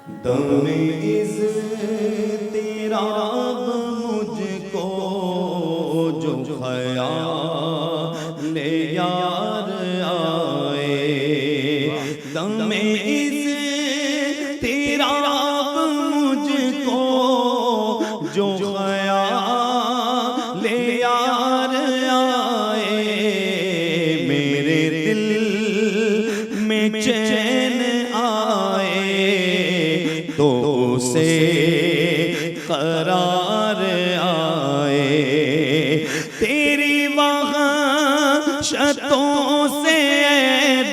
दमे इज़ तेरा मुझको जो ख़याल यार आए। दमे इज़ तेरा मुझको जो ख़याल यार आए। मेरे दिल में चैन आए तो उसे करार आए। तेरी वहशतों से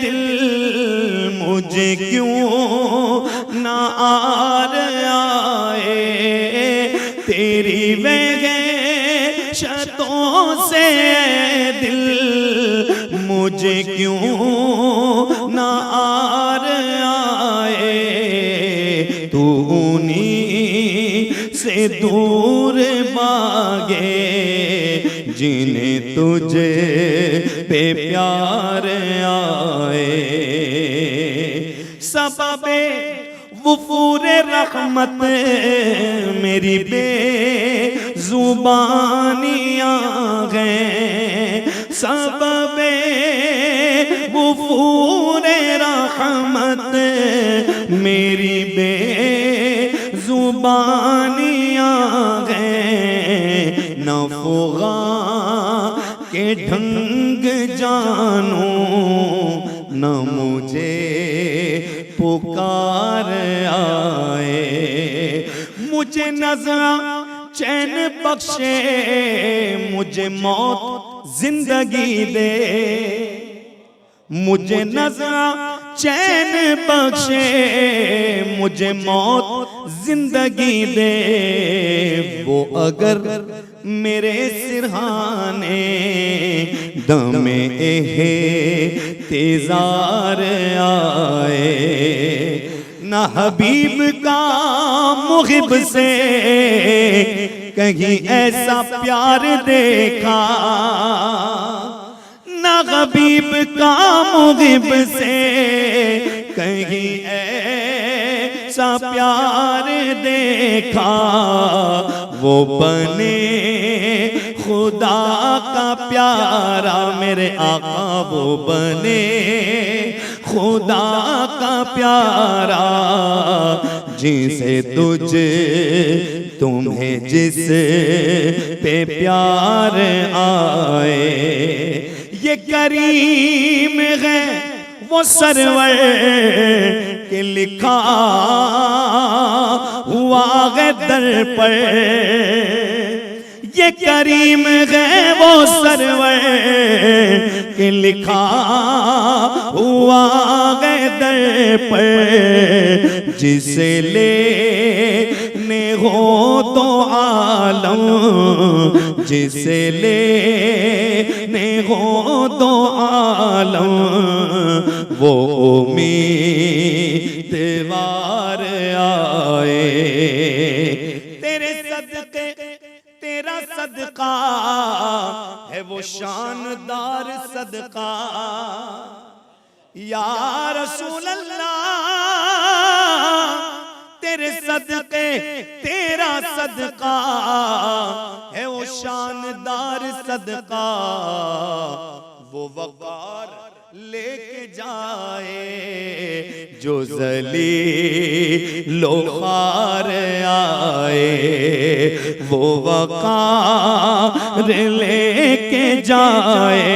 दिल मुझे क्यों ना आर आए। तेरी वहशतों से दिल मुझे क्यों ना आर आए। तू उन्हीं से दूर भागे जिन्हें तुझे पे प्यार आए। सबबे वफूर रहमत मेरी बेजुबानियाँ हैं। सबबे वफूर रहमत मेरी बेजुबानियाँ हैं। नफ़ग़ा के ढंग जानूं न मुझे पुकार आए। मुझे नज़रा चैन बख्शे, मुझे मौत जिंदगी दे। मुझे नज़रा चैन बख्शे, मुझे मौत जिंदगी दे। वो अगर मेरे सिरहाने दमे एहतिज़ार आए। ना हबीब का मुहिब से कहीं ऐसा प्यार देखा। ना हबीब का मुहिब से कहीं ऐसा प्यार देखा। वो बने खुदा का प्यारा मेरे आका। वो बने खुदा का प्यारा जिसे तुझे तुम्हें जिस पे प्यार आए। ये करीम है वो सरवर के लिखा हुआ है दर पर। ये करीम है वो सरवर के लिखा हुआ है दर पर। जिसे लेने हो तो आलम, जिसे लेने हो तो आलम, वो उम्मीदवार आए। तेरे सदके तेरा सदका है वो शानदार सदका। या रसूल अल्लाह तेरे सदके तेरा सदका है वो शानदार सदका। वो वक़ार लेके जाए जो ज़लीलो ख़ार आए। वो वक़ार लेके जाए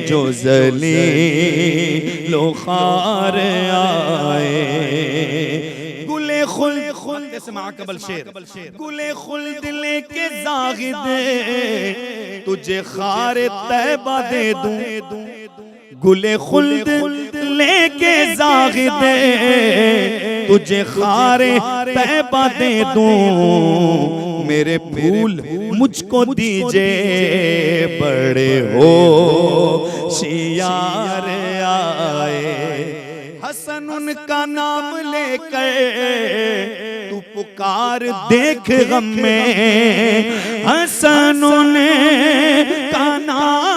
जो ज़लीलो ख़ार आए। गुले खुल्द गुले खुल्द लेके ज़ाहिद तुझे ख़ार तैबा दे दूं। गुले खुल्द लेके ज़ाहिद तुझे ख़ारे तैबा दे दूं। मेरे फूल मुझको दीजिए बड़े हो शियार आए। हसन उनका नाम लेकर तू पुकार देख गम में। हसन उनका नाम